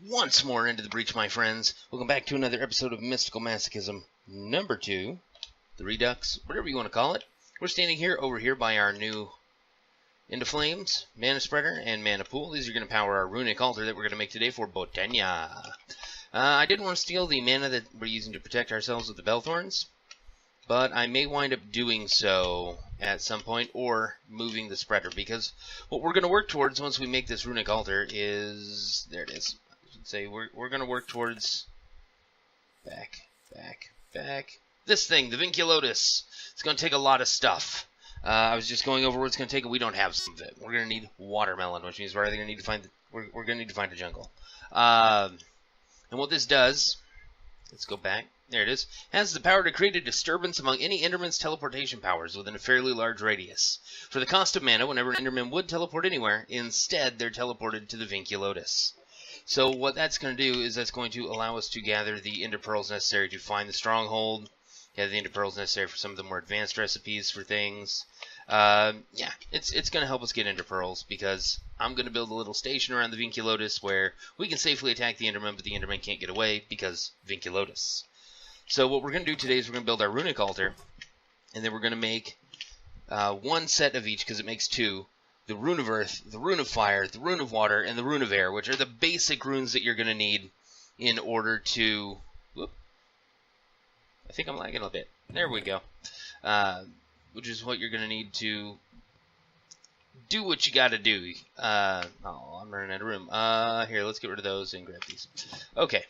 once more into the breach, my friends. Welcome back to another episode of Mystical Masochism number 2, the Redux, whatever you want to call it. We're standing here over here by our new Into Flames, Mana Spreader, and Mana Pool. These are going to power our runic altar that we're going to make today for Botania. I didn't want to steal the mana that we're using to protect ourselves with the Bellthorns, but I may wind up doing so at some point, or moving the spreader, because what we're going to work towards once we make this runic altar is, there it is, I should say, we're going to work towards, back, this thing, the Vinculotus. It's going to take a lot of stuff. I was just going over what it's going to take, and we don't have some of it. We're going to need watermelon, which means we're either going to need to find, we're going to need to find a jungle. And what this does, let's go back. There it is. Has the power to create a disturbance among any Enderman's teleportation powers within a fairly large radius. For the cost of mana, whenever an Enderman would teleport anywhere, instead they're teleported to the Vinculotus. So what that's going to do is that's going to allow us to gather the Ender Pearls necessary to find the stronghold, gather the Ender Pearls necessary for some of the more advanced recipes for things. Yeah, it's going to help us get Ender Pearls, because I'm going to build a little station around the Vinculotus where we can safely attack the Enderman, but the Enderman can't get away because Vinculotus. So what we're going to do today is we're going to build our runic altar, and then we're going to make one set of each, because it makes two: the rune of earth, the rune of fire, the rune of water, and the rune of air, which are the basic runes that you're going to need in order to... Whoop, I think I'm lagging a bit. There we go. Which is what you're going to need to do what you got to do. Oh, I'm running out of room. Here, let's get rid of those and grab these. Okay.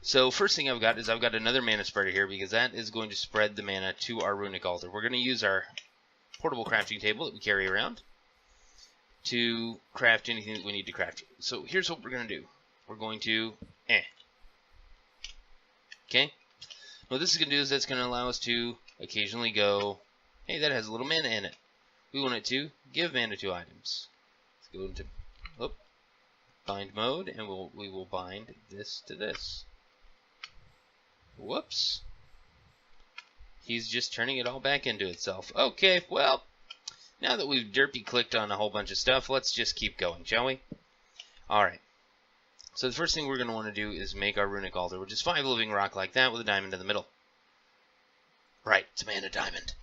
So first thing I've got is I've got another mana spreader here, because that is going to spread the mana to our runic altar. We're going to use our portable crafting table that we carry around to craft anything that we need to craft. So here's what we're going to do. We're going to... Okay? What this is going to do is that's going to allow us to occasionally go, hey, that has a little mana in it. We want it to give mana to items. Let's go into bind mode, and we will bind this to this. Whoops. He's just turning it all back into itself. Okay, well, now that we've derpy clicked on a whole bunch of stuff, let's just keep going, shall we? Alright. So the first thing we're going to want to do is make our runic altar, which is 5 living rock like that with a diamond in the middle. Right, it's a mana diamond.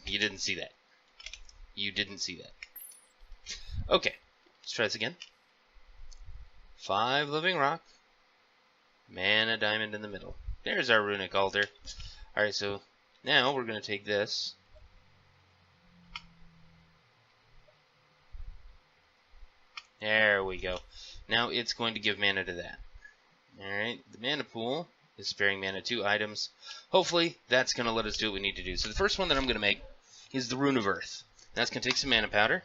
You didn't see that. You didn't see that. Okay, let's try this again. 5 living rock, mana diamond in the middle. There's our runic altar. Alright, so now we're going to take this. There we go. Now it's going to give mana to that. Alright, the mana pool is sparing mana to items. Hopefully that's going to let us do what we need to do. So the first one that I'm going to make is the rune of earth. That's going to take some mana powder.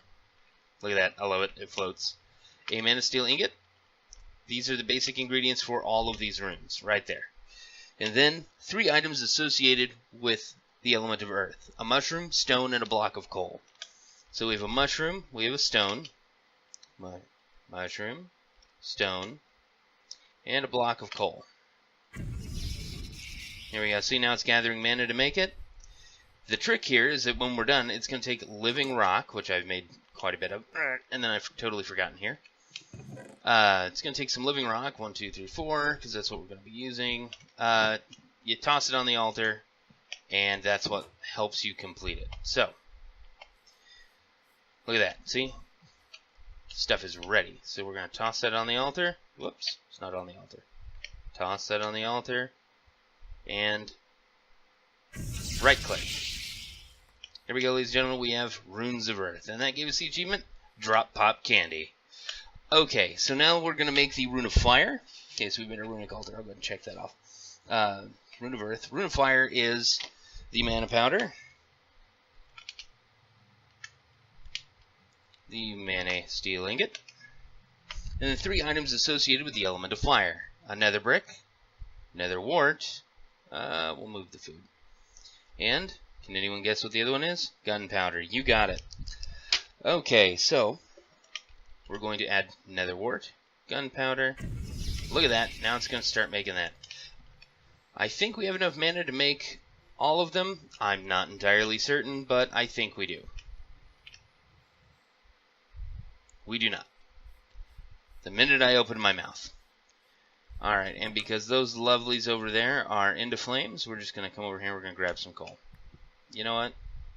Look at that. I love it. It floats. A mana steel ingot. These are the basic ingredients for all of these runes, right there. And then 3 items associated with the element of earth: a mushroom, stone, and a block of coal. So we have a mushroom, we have a stone, mushroom, stone, and a block of coal. Here we go. See, now it's gathering mana to make it. The trick here is that when we're done, it's going to take living rock, which I've made quite a bit of, and then I've totally forgotten here. It's going to take some living rock, 1, 2, 3, 4, because that's what we're going to be using. You toss it on the altar, and that's what helps you complete it. So, look at that. See? Stuff is ready. So we're going to toss that on the altar. Whoops, it's not on the altar. Toss that on the altar, and right-click. There we go, ladies and gentlemen. We have Runes of Earth, and that gave us the achievement, Drop Pop Candy. Okay, so now we're going to make the Rune of Fire. Okay, so we've made a runic altar. I'll go ahead and check that off. Rune of Earth. Rune of Fire is the mana powder, the mana steel ingot, and the 3 items associated with the element of fire: a nether brick, nether wart, we'll move the food, and, can anyone guess what the other one is? Gunpowder. You got it. Okay, so we're going to add nether wart, gunpowder. Look at that. Now it's going to start making that. I think we have enough mana to make all of them. I'm not entirely certain, but I think we do. We do not. The minute I open my mouth. Alright, and because those lovelies over there are into flames, we're just going to come over here and we're going to grab some coal. You know what?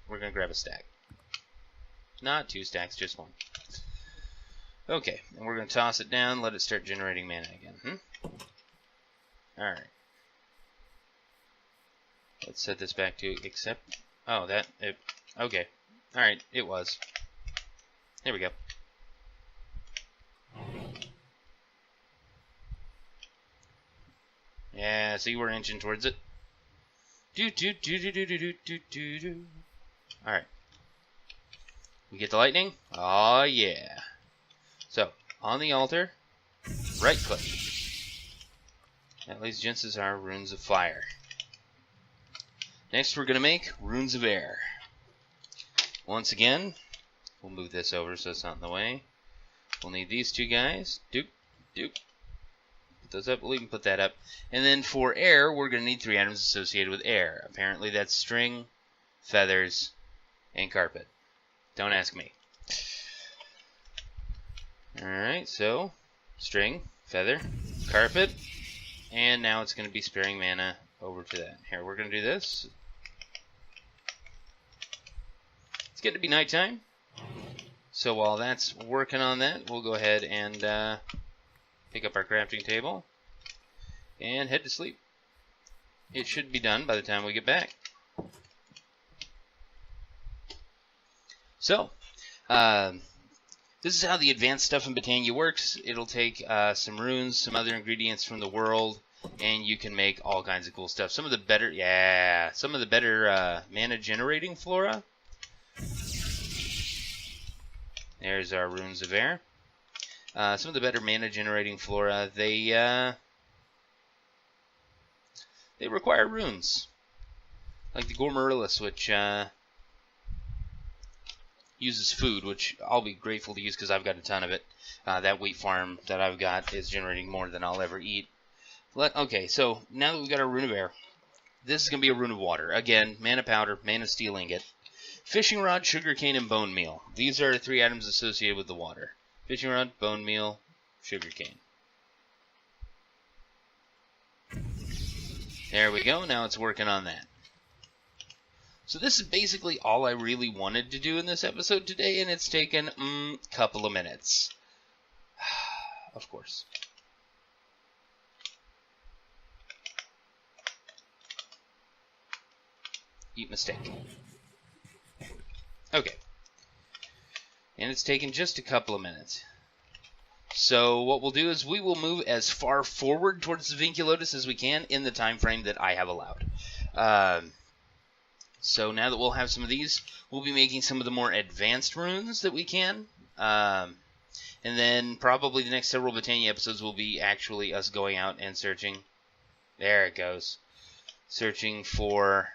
We're going to grab a stack. Not 2 stacks, just 1. Okay, and we're going to toss it down, let it start generating mana again. Alright. Let's set this back to accept. Oh, okay. Alright, it was. There we go. Yeah, see, we're inching towards it. Alright. We get the lightning? Oh yeah. So, on the altar, right click. That, ladies and gents, is our runes of fire. Next, we're going to make runes of air. Once again, we'll move this over so it's not in the way. We'll need these 2 guys. Doop, doop. Put those up. We'll even put that up. And then for air, we're going to need 3 items associated with air. Apparently, that's string, feathers, and carpet. Don't ask me. Alright, so string, feather, carpet, and now it's going to be sparing mana over to that. Here, we're going to do this. It's getting to be nighttime, so while that's working on that, we'll go ahead and pick up our crafting table and head to sleep. It should be done by the time we get back. So, this is how the advanced stuff in Botania works. It'll take some runes, some other ingredients from the world, and you can make all kinds of cool stuff. Some of the better, mana generating flora. There's our runes of air. Some of the better mana generating flora, they require runes, like the Gormorillus, which uses food, which I'll be grateful to use because I've got a ton of it. That wheat farm that I've got is generating more than I'll ever eat. Okay, so now that we've got our rune of air, this is going to be a rune of water. Again, mana powder, mana steel ingot, fishing rod, sugarcane, and bone meal. These are 3 items associated with the water. Fishing rod, bone meal, sugarcane. There we go. Now it's working on that. So this is basically all I really wanted to do in this episode today, and it's taken a couple of minutes. Of course. Eat mistake. Okay. And it's taken just a couple of minutes. So what we'll do is we will move as far forward towards the Vinculotus as we can in the time frame that I have allowed. So now that we'll have some of these, we'll be making some of the more advanced runes that we can. And then probably the next several Botania episodes will be actually us going out and searching. There it goes. Searching for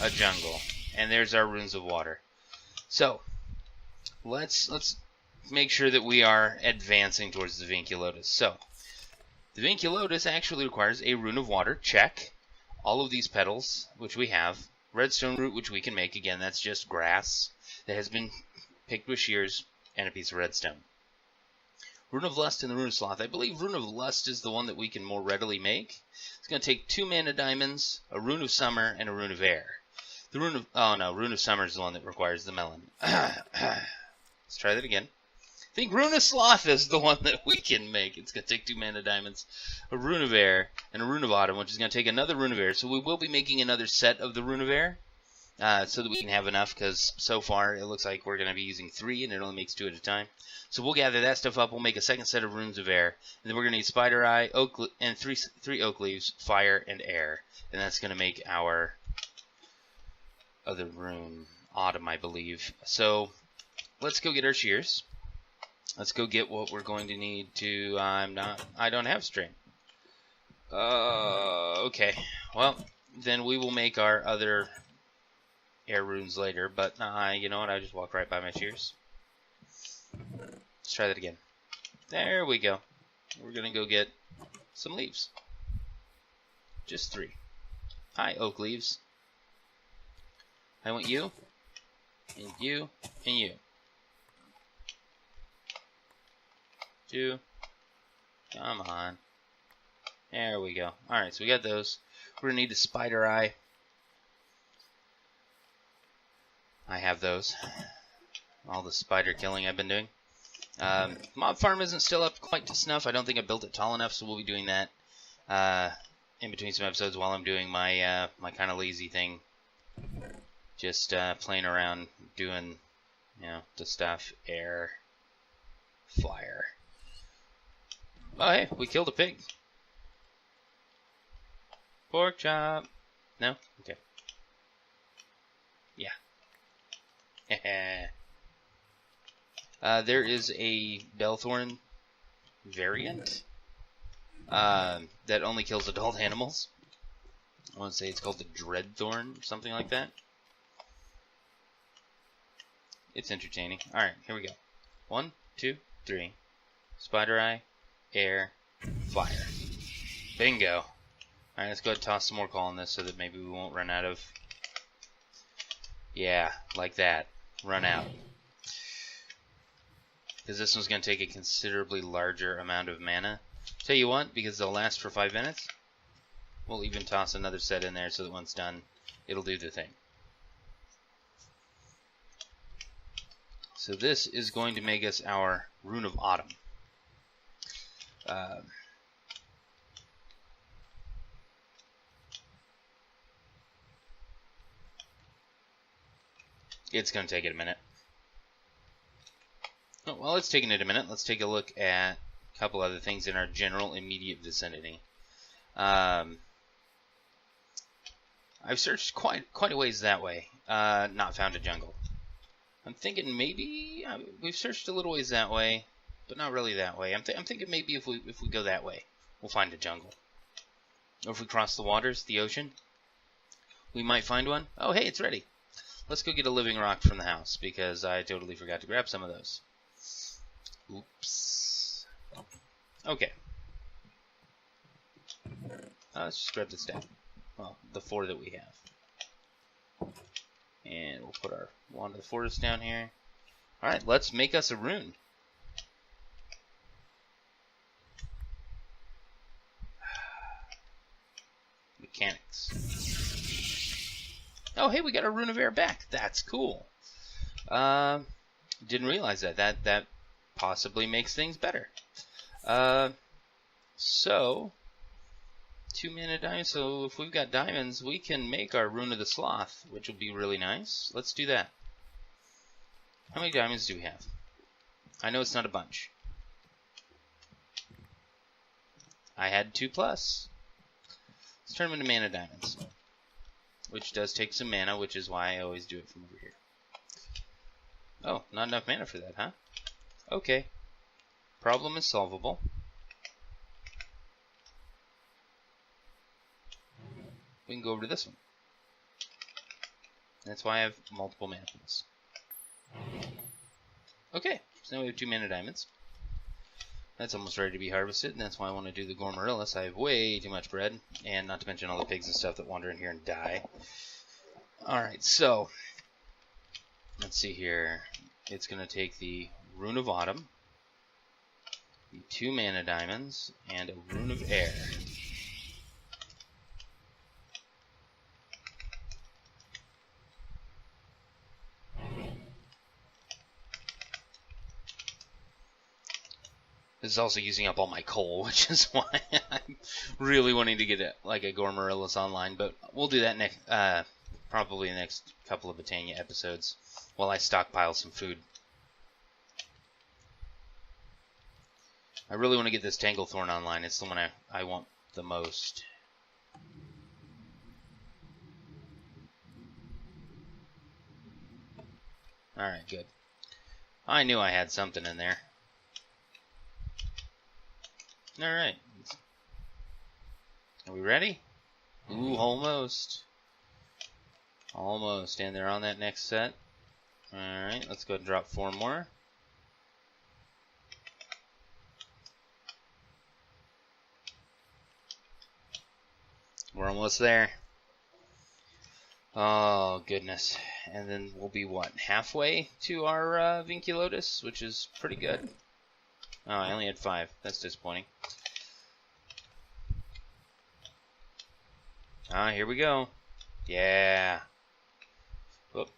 a jungle. And there's our runes of water. So, let's make sure that we are advancing towards the Vinculotus. So, the Vinculotus actually requires a rune of water. Check. All of these petals, which we have. Redstone root, which we can make. Again, that's just grass that has been picked with shears and a piece of redstone. Rune of Lust and the Rune of Sloth. I believe Rune of Lust is the one that we can more readily make. It's going to take 2 mana diamonds, a Rune of Summer, and a Rune of Air. The Rune of... Oh, no. Rune of Summer is the one that requires the melon. Let's try that again. I think Rune of Sloth is the one that we can make. It's going to take 2 mana diamonds, a Rune of Air, and a Rune of Autumn, which is going to take another Rune of Air. So we will be making another set of the Rune of Air so that we can have enough, because so far it looks like we're going to be using 3, and it only makes 2 at a time. So we'll gather that stuff up. We'll make a second set of Runes of Air, and then we're going to need Spider Eye, and three oak leaves, fire, and air. And that's going to make our other rune, Autumn, I believe. So let's go get our shears. Let's go get what we're going to need to... I don't have string. Okay. Well, then we will make our other air runes later. But, you know what? I just walked right by my shears. Let's try that again. There we go. We're going to go get some leaves. Just 3. Hi, oak leaves. I want you, and you, and you. 2. Come on. There we go. Alright, so we got those. We're going to need a spider eye. I have those. All the spider killing I've been doing. Mob farm isn't still up quite to snuff. I don't think I built it tall enough, so we'll be doing that in between some episodes while I'm doing my my kind of lazy thing. Just playing around, doing, you know, the stuff. Air, fire. Oh, hey, we killed a pig. Pork chop. No? Okay. Yeah. There is a Bellthorn variant that only kills adult animals. I want to say it's called the Dreadthorn, something like that. It's entertaining. Alright, here we go. 1, 2, 3. Spider eye, air, fire. Bingo. Alright, let's go ahead and toss some more coal on this so that maybe we won't run out of... Yeah, like that. Run out. Because this one's going to take a considerably larger amount of mana. Tell you what, because they'll last for 5 minutes, we'll even toss another set in there so that when it's done, it'll do the thing. So this is going to make us our Rune of Autumn. It's going to take it a minute. Oh, while it's taking it a minute, let's take a look at a couple other things in our general immediate vicinity. I've searched quite a ways that way. Not found a jungle. I'm thinking maybe we've searched a little ways that way, but not really that way. I'm thinking maybe if we go that way, we'll find a jungle. Or if we cross the waters, the ocean, we might find one. Oh, hey, it's ready. Let's go get a living rock from the house, because I totally forgot to grab some of those. Oops. Okay. Let's just grab the stack. Well, the 4 that we have. And we'll put our Wand of the Forest down here. Alright, let's make us a rune. Mechanics. Oh, hey, we got our Rune of Air back. That's cool. Didn't realize that. That possibly makes things better. So, 2 mana diamonds. So if we've got diamonds, we can make our Rune of the Sloth, which will be really nice. Let's do that. How many diamonds do we have? I know it's not a bunch. I had 2+. Let's turn them into mana diamonds. Which does take some mana, which is why I always do it from over here. Oh, not enough mana for that, huh? Okay. Problem is solvable. We can go over to this one. That's why I have multiple mana pools. Okay, so now we have 2 mana diamonds. That's almost ready to be harvested, and that's why I want to do the Gormarillis. I have way too much bread, and not to mention all the pigs and stuff that wander in here and die. Alright, so, let's see here. It's going to take the Rune of Autumn, the 2 mana diamonds, and a Rune of Air. This is also using up all my coal, which is why I'm really wanting to get like a Gormarillis online. But we'll do that next, probably the next couple of Botania episodes, while I stockpile some food. I really want to get this Tanglethorn online. It's the one I want the most. Alright, good. I knew I had something in there. Alright. Are we ready? Ooh, almost. Almost. And they're on that next set. Alright, let's go ahead and drop 4 more. We're almost there. Oh, goodness. And then we'll be, what, halfway to our Vinculotus, which is pretty good. Oh, I only had 5. That's disappointing. Ah, here we go. Yeah. Whoop.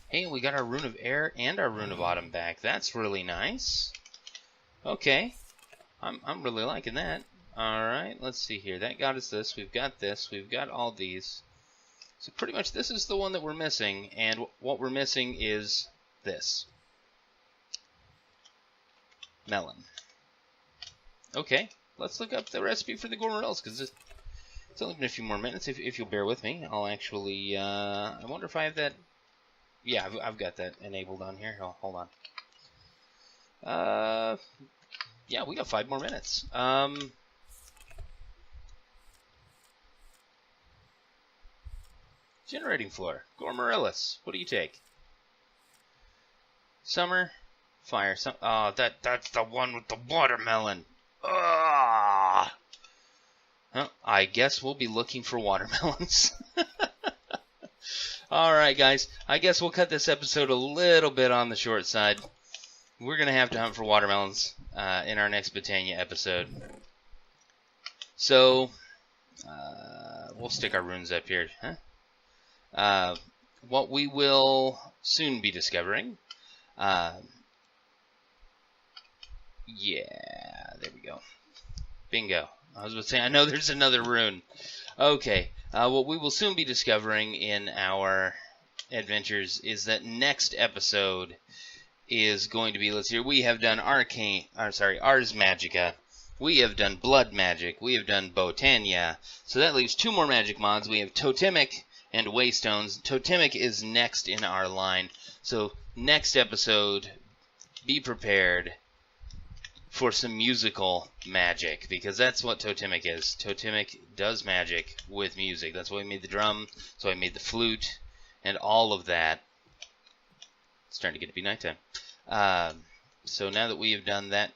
Hey, we got our Rune of Air and our Rune of Autumn back. That's really nice. Okay. I'm really liking that. Alright, let's see here. That got us this. We've got this. We've got all these. So pretty much this is the one that we're missing. And what we're missing is this. Melon. Okay. Let's look up the recipe for the Gourmerelles, because it's only been a few more minutes. If you'll bear with me, I'll actually, I wonder if I have that. Yeah, I've got that enabled on here. Oh, hold on. Yeah, we got 5 more minutes. Generating floor. Gourmerelles. What do you take? Summer. Fire. Oh, that's the one with the watermelon. Ah. Well, I guess we'll be looking for watermelons. Alright, guys. I guess we'll cut this episode a little bit on the short side. We're going to have to hunt for watermelons in our next Botania episode. So, we'll stick our runes up here. Huh? What we will soon be discovering. Yeah, there we go. Bingo. I was about to say, I know there's another rune. Okay, what we will soon be discovering in our adventures is that next episode is going to be, let's see here, we have done Ars Magica, we have done Blood Magic, we have done Botania, so that leaves 2 more magic mods. We have Totemic and Waystones. Totemic is next in our line, so next episode, be prepared for some musical magic, because that's what Totemic is. Totemic does magic with music. That's why we made the drum, that's why I made the flute, and all of that. It's starting to get to be nighttime. So now that we have done that,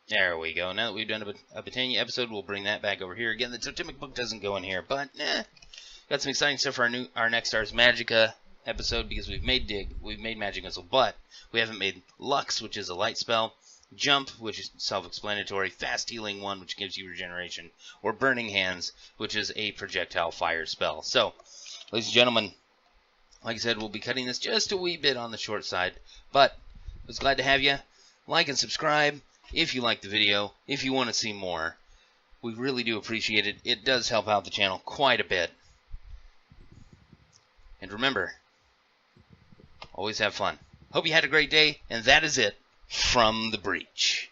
there we go. Now that we've done a Botania episode, we'll bring that back over here. Again, the Totemic book doesn't go in here, but got some exciting stuff for our next Ars Magica episode, because we've made Magic Missile, but we haven't made Lux, which is a light spell, Jump, which is self-explanatory, Fast Healing 1, which gives you regeneration, or Burning Hands, which is a projectile fire spell. So, ladies and gentlemen, like I said, we'll be cutting this just a wee bit on the short side, but I was glad to have you. Like and subscribe if you like the video, if you want to see more. We really do appreciate it. It does help out the channel quite a bit. And remember, always have fun. Hope you had a great day, and that is it from the breach.